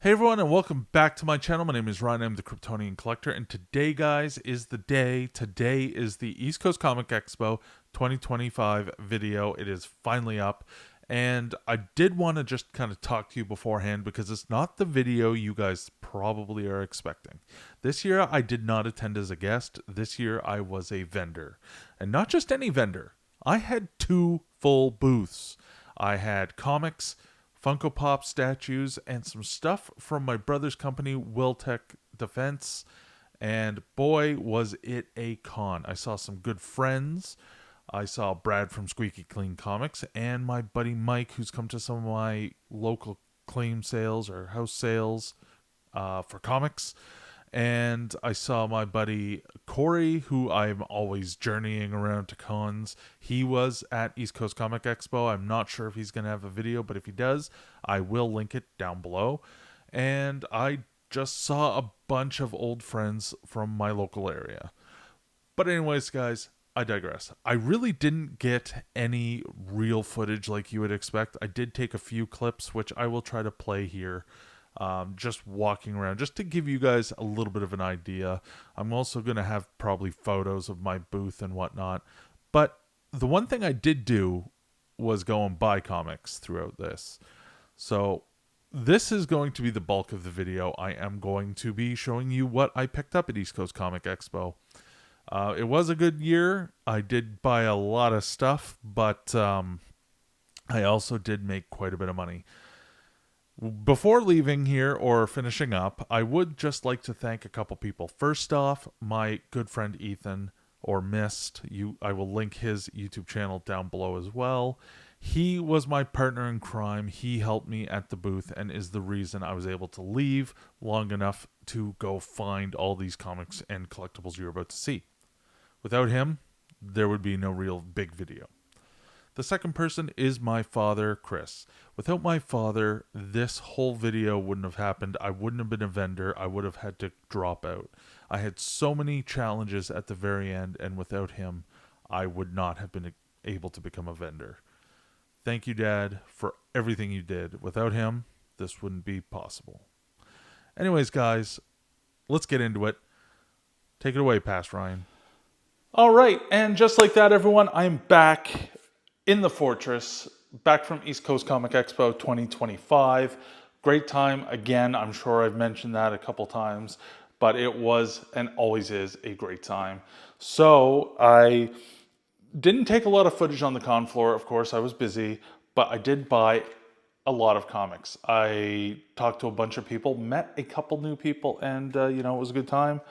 Hey everyone, and welcome back to my channel. My name is Ryan. I'm the Kryptonian Collector, and today, guys, is the day. Today is the East Coast Comic Expo 2025 video. It is finally up, and I did want to just kind of talk to you beforehand because it's not the video you guys probably are expecting. This year, I did not attend as a guest. This year, I was a vendor, and not just any vendor. I had two full booths. I had comics, Funko Pop statues, and some stuff from my brother's company, Wiltech Defense. And boy, was it a con. I saw some good friends. I saw Brad from Squeaky Clean Comics and my buddy Mike, who's come to some of my local claim sales or house sales for comics. And I saw my buddy Corey, who I'm always journeying around to cons. He was at East Coast Comic Expo. I'm not sure if he's going to have a video, but if he does, I will link it down below. And I just saw a bunch of old friends from my local area. But anyways, guys, I digress. I really didn't get any real footage like you would expect. I did take a few clips, which I will try to play here. Just walking around, just to give you guys a little bit of an idea. I'm also going to have probably photos of my booth and whatnot. But the one thing I did do was go and buy comics throughout this. So this is going to be the bulk of the video. I am going to be showing you what I picked up at East Coast Comic Expo. It was a good year. I did buy a lot of stuff, but I also did make quite a bit of money. Before leaving here or finishing up, I would just like to thank a couple people. First off, my good friend Ethan, or Mist. I will link his YouTube channel down below as well. He was my partner in crime. He helped me at the booth and is the reason I was able to leave long enough to go find all these comics and collectibles you're about to see. Without him, there would be no real big video. The second person is my father, Chris. Without my father, this whole video wouldn't have happened. I wouldn't have been a vendor. I would have had to drop out. I had so many challenges at the very end, and without him, I would not have been able to become a vendor. Thank you, Dad, for everything you did. Without him, this wouldn't be possible. Anyways, guys, let's get into it. Take it away, Past Ryan. All right, and just like that, everyone, I'm back in the Fortress, back from East Coast Comic Expo 2025. Great time. Again, I'm sure I've mentioned that a couple times, but it was and always is a great time. So I didn't take a lot of footage on the con floor. Of course, I was busy, but I did buy a lot of comics. I talked to a bunch of people, met a couple new people, and it was a good time.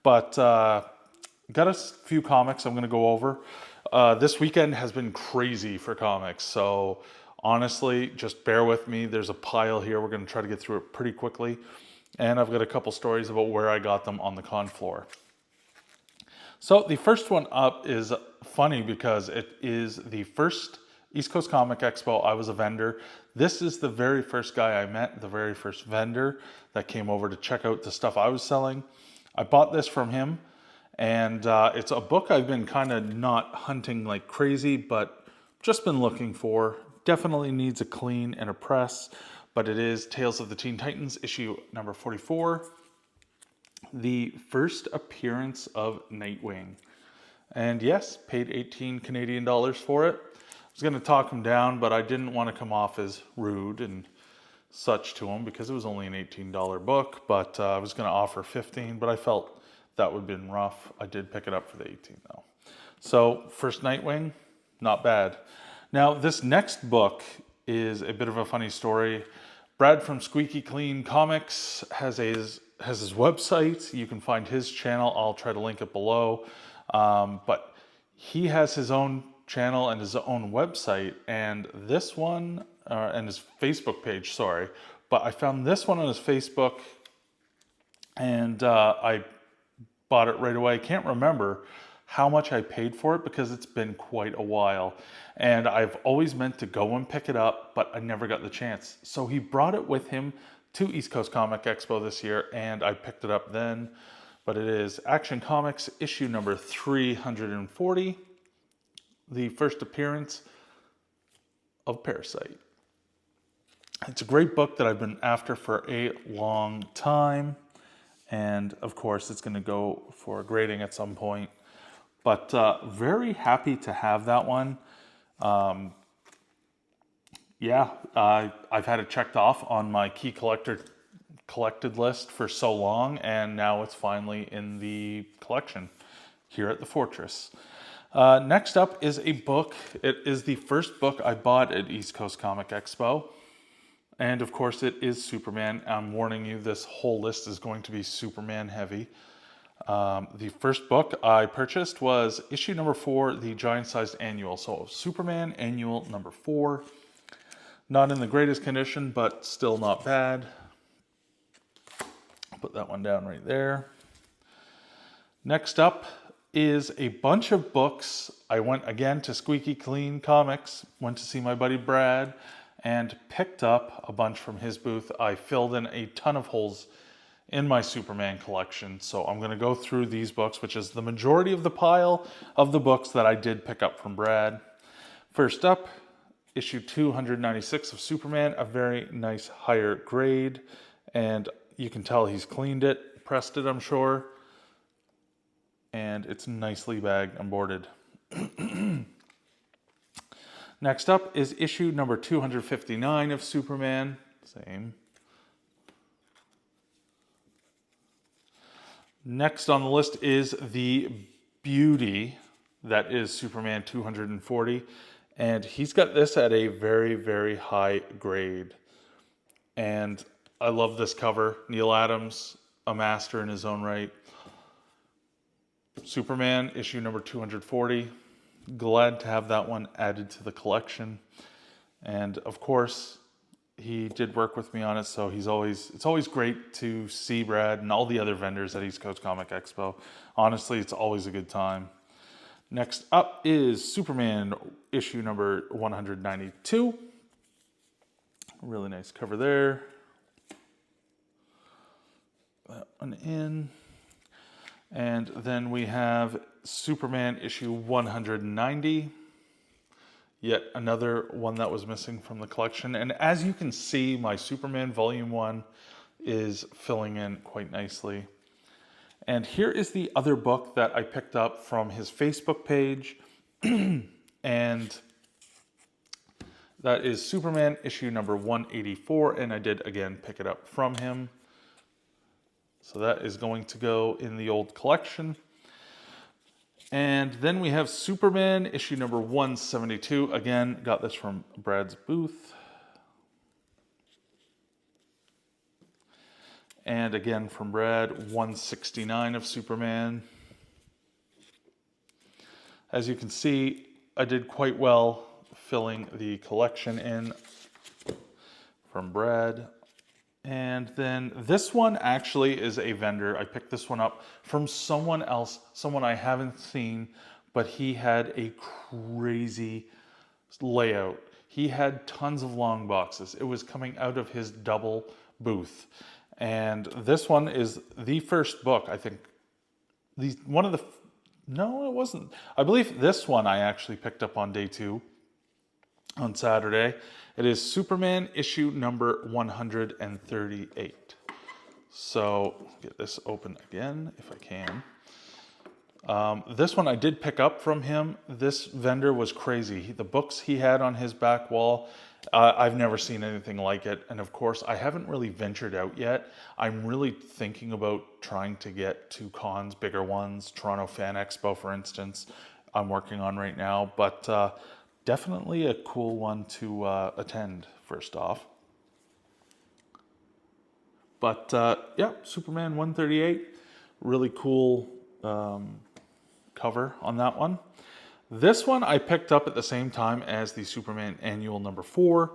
But got a few comics I'm going to go over. This weekend has been crazy for comics, so honestly, just bear with me. There's a pile here. We're going to try to get through it pretty quickly, and I've got a couple stories about where I got them on the con floor. So the first one up is funny because it is the first East Coast Comic Expo. I was a vendor. This is the very first guy I met, the very first vendor that came over to check out the stuff I was selling. I bought this from him. And it's a book I've been kind of not hunting like crazy, but just been looking for. Definitely needs a clean and a press, but it is Tales of the Teen Titans, issue number 44. The first appearance of Nightwing. And yes, paid 18 Canadian dollars for it. I was going to talk him down, but I didn't want to come off as rude and such to him because it was only an $18 book, but I was going to offer 15, but I felt that would have been rough. I did pick it up for the 18 though. So first Nightwing, not bad. Now this next book is a bit of a funny story. Brad from Squeaky Clean Comics has his website. You can find his channel. I'll try to link it below. But he has his own channel and his own website. And this one, and his Facebook page, sorry. But I found this one on his Facebook and I bought it right away. I can't remember how much I paid for it because it's been quite a while. And I've always meant to go and pick it up, but I never got the chance. So he brought it with him to East Coast Comic Expo this year, and I picked it up then. But it is Action Comics issue number 340, the first appearance of Parasite. It's a great book that I've been after for a long time. And of course, it's going to go for a grading at some point. But very happy to have that one. Yeah, I've had it checked off on my key collected list for so long, and now it's finally in the collection here at the Fortress. Next up is a book. It is the first book I bought at East Coast Comic Expo. And of course it is Superman. I'm warning you, this whole list is going to be Superman heavy. The first book I purchased was issue number 4, the giant-sized annual. So Superman annual number 4. Not in the greatest condition, but still not bad. Put that one down right there. Next up is a bunch of books. I went again to Squeaky Clean Comics, went to see my buddy Brad, and picked up a bunch from his booth. I filled in a ton of holes in my Superman collection. So I'm going to go through these books, which is the majority of the pile of the books that I did pick up from Brad. First up, issue 296 of Superman, a very nice higher grade. And you can tell he's cleaned it, pressed it, I'm sure. And it's nicely bagged and boarded. Next up is issue number 259 of Superman. Same. Next on the list is the beauty that is Superman 240. And he's got this at a very, very high grade. And I love this cover. Neil Adams, a master in his own right. Superman, issue number 240. Glad to have that one added to the collection. And of course, he did work with me on it, so it's always great to see Brad and all the other vendors at East Coast Comic Expo. Honestly, it's always a good time. Next up is Superman issue number 192. Really nice cover there. That one in. And then we have Superman issue 190. Yet another one that was missing from the collection. And as you can see, my Superman Volume 1 is filling in quite nicely. And here is the other book that I picked up from his Facebook page. And that is Superman issue number 184. And I did, again, pick it up from him. So that is going to go in the old collection. And then we have Superman issue number 172. Again, got this from Brad's booth. And again from Brad, 169 of Superman. As you can see, I did quite well filling the collection in from Brad. And then this one actually is a vendor. I picked this one up from someone else, someone I haven't seen, but he had a crazy layout. He had tons of long boxes. It was coming out of his double booth. And this one is the first book, I think. No, it wasn't. I believe this one I actually picked up on day 2, on Saturday. It is Superman issue number 138. So get this open again if I can. This one I did pick up from him. This vendor was crazy. The books he had on his back wall, I've never seen anything like it. And of course, I haven't really ventured out yet. I'm really thinking about trying to get to cons, bigger ones, Toronto Fan Expo, for instance, I'm working on right now. But definitely a cool one to attend, first off. But yeah, Superman 138, really cool cover on that one. This one I picked up at the same time as the Superman Annual number 4.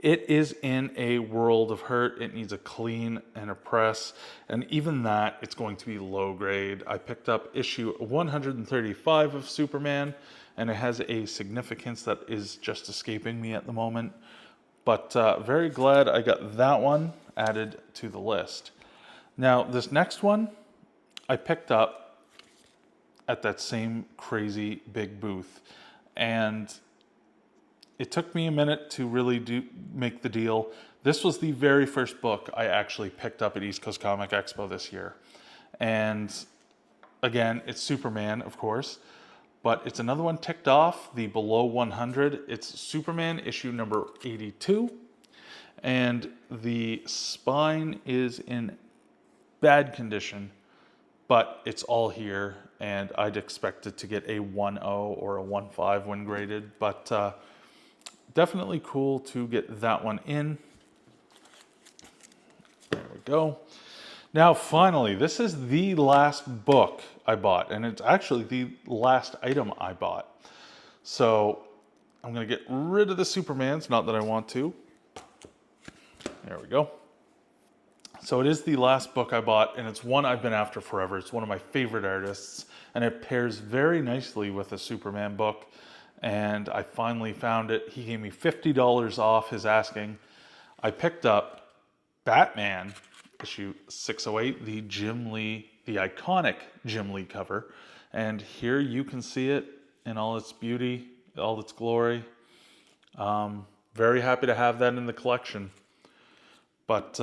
It is in a world of hurt. It needs a clean and a press. And even that, it's going to be low grade. I picked up issue 135 of Superman, and it has a significance that is just escaping me at the moment. But very glad I got that one added to the list. Now, this next one I picked up at that same crazy big booth. And it took me a minute to really make the deal. This was the very first book I actually picked up at East Coast Comic Expo this year. And again, it's Superman, of course, but it's another one ticked off, the below 100. It's Superman issue number 82. And the spine is in bad condition, but it's all here, and I'd expect it to get a 1.0 or a 1.5 when graded, but definitely cool to get that one in. There we go. Now, finally, this is the last book I bought, and it's actually the last item I bought. So I'm going to get rid of the Supermans, not that I want to. There we go. So it is the last book I bought, and it's one I've been after forever. It's one of my favorite artists, and it pairs very nicely with a Superman book. And I finally found it. He gave me $50 off his asking. I picked up Batman issue 608, the Jim Lee, the iconic Jim Lee cover. And here you can see it in all its beauty, all its glory. Very happy to have that in the collection. But,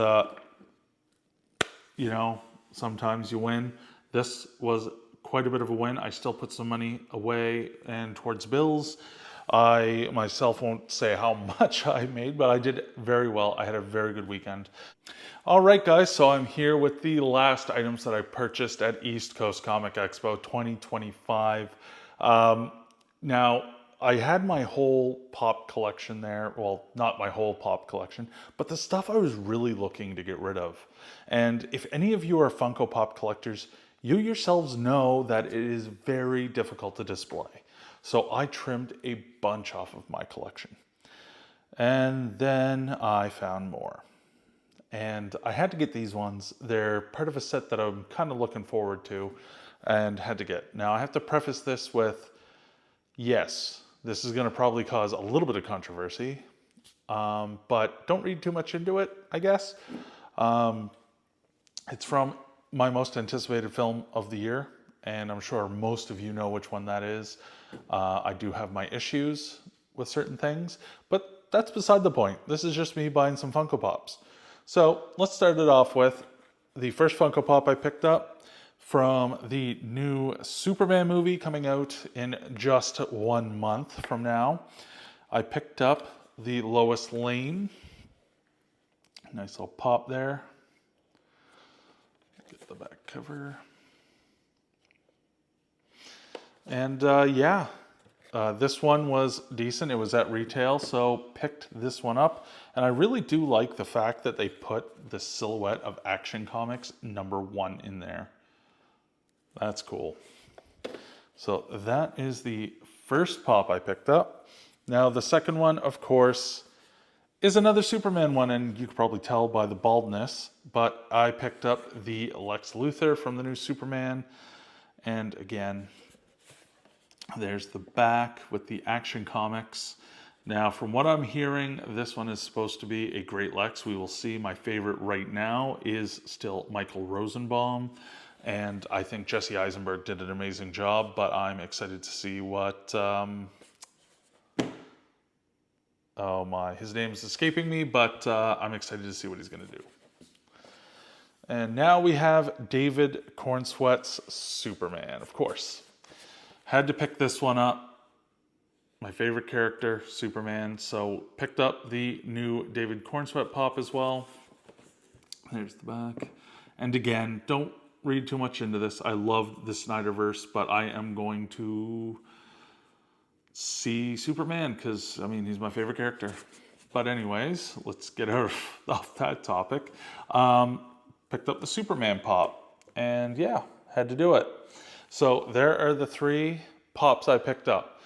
you know, sometimes you win. This was quite a bit of a win. I still put some money away and towards bills. I myself won't say how much I made, but I did very well. I had a very good weekend. All right, guys, so I'm here with the last items that I purchased at East Coast Comic Expo 2025. Now, I had my whole pop collection there. Well, not my whole pop collection, but the stuff I was really looking to get rid of. And if any of you are Funko Pop collectors, you yourselves know that it is very difficult to display. So I trimmed a bunch off of my collection. And then I found more. And I had to get these ones. They're part of a set that I'm kind of looking forward to and had to get. Now, I have to preface this with, yes, this is going to probably cause a little bit of controversy, but don't read too much into it, I guess. It's from my most anticipated film of the year, and I'm sure most of you know which one that is. I do have my issues with certain things, but that's beside the point. This is just me buying some Funko Pops. So let's start it off with the first Funko Pop I picked up from the new Superman movie coming out in just 1 month from now. I picked up the Lois Lane. Nice little pop there. Get the back cover. And yeah, this one was decent. It was at retail, so picked this one up. And I really do like the fact that they put the silhouette of Action Comics #1 in there. That's cool. So that is the first pop I picked up. Now the second one, of course, is another Superman one, and you can probably tell by the baldness, but I picked up the Lex Luthor from the new Superman. And again, there's the back with the Action Comics. Now, from what I'm hearing, this one is supposed to be a great Lex. We will see. My favorite right now is still Michael Rosenbaum, and I think Jesse Eisenberg did an amazing job, but I'm excited to see what... oh my, his name's escaping me, but I'm excited to see what he's going to do. And now we have David Cornsweet's Superman, of course. Had to pick this one up. My favorite character, Superman. So picked up the new David Cornsweet pop as well. There's the back. And again, don't read too much into this. I love the Snyderverse, but I am going to see Superman because, I mean, he's my favorite character. But anyways, let's get off that topic. Picked up the Superman pop. And yeah, had to do it. So there are the 3 pops I picked up.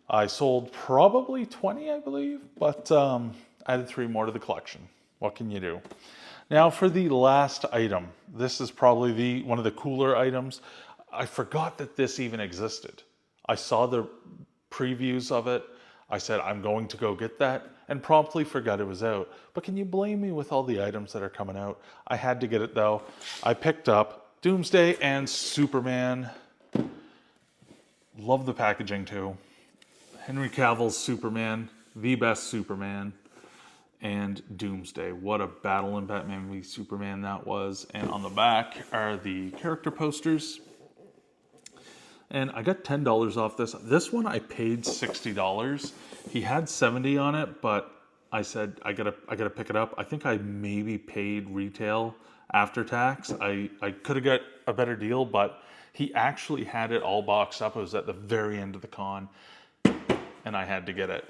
I sold probably 20, I believe, but added 3 more to the collection. What can you do? Now for the last item. This is probably one of the cooler items. I forgot that this even existed. I saw the previews of it. I said, I'm going to go get that, and promptly forgot it was out. But can you blame me with all the items that are coming out? I had to get it though. I picked up Doomsday and Superman. Love the packaging too. Henry Cavill's Superman. the best Superman, and Doomsday. What a battle in Batman v Superman that was. And on the back are the character posters. And I got $10 off this. This one I paid $60. He had 70 on it, but I said I gotta pick it up. I think I maybe paid retail after tax. I could have got a better deal, but he actually had it all boxed up. It was at the very end of the con, and I had to get it.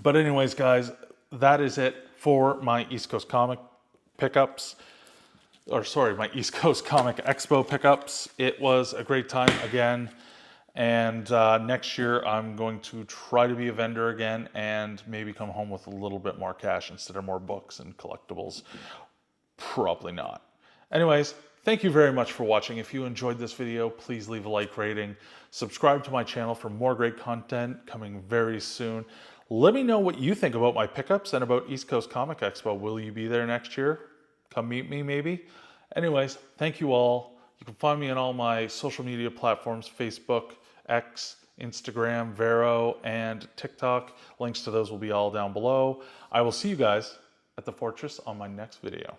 But anyways, guys, that is it for my East Coast Comic pickups. My East Coast Comic Expo pickups. It was a great time again. And next year, I'm going to try to be a vendor again and maybe come home with a little bit more cash instead of more books and collectibles. Probably not. Anyways, thank you very much for watching. If you enjoyed this video, please leave a like rating. Subscribe to my channel for more great content coming very soon. Let me know what you think about my pickups and about East Coast Comic Expo. Will you be there next year? Come meet me, maybe. Anyways, thank you all. You can find me on all my social media platforms, Facebook, X, Instagram, Vero, and TikTok. Links to those will be all down below. I will see you guys at the Fortress on my next video.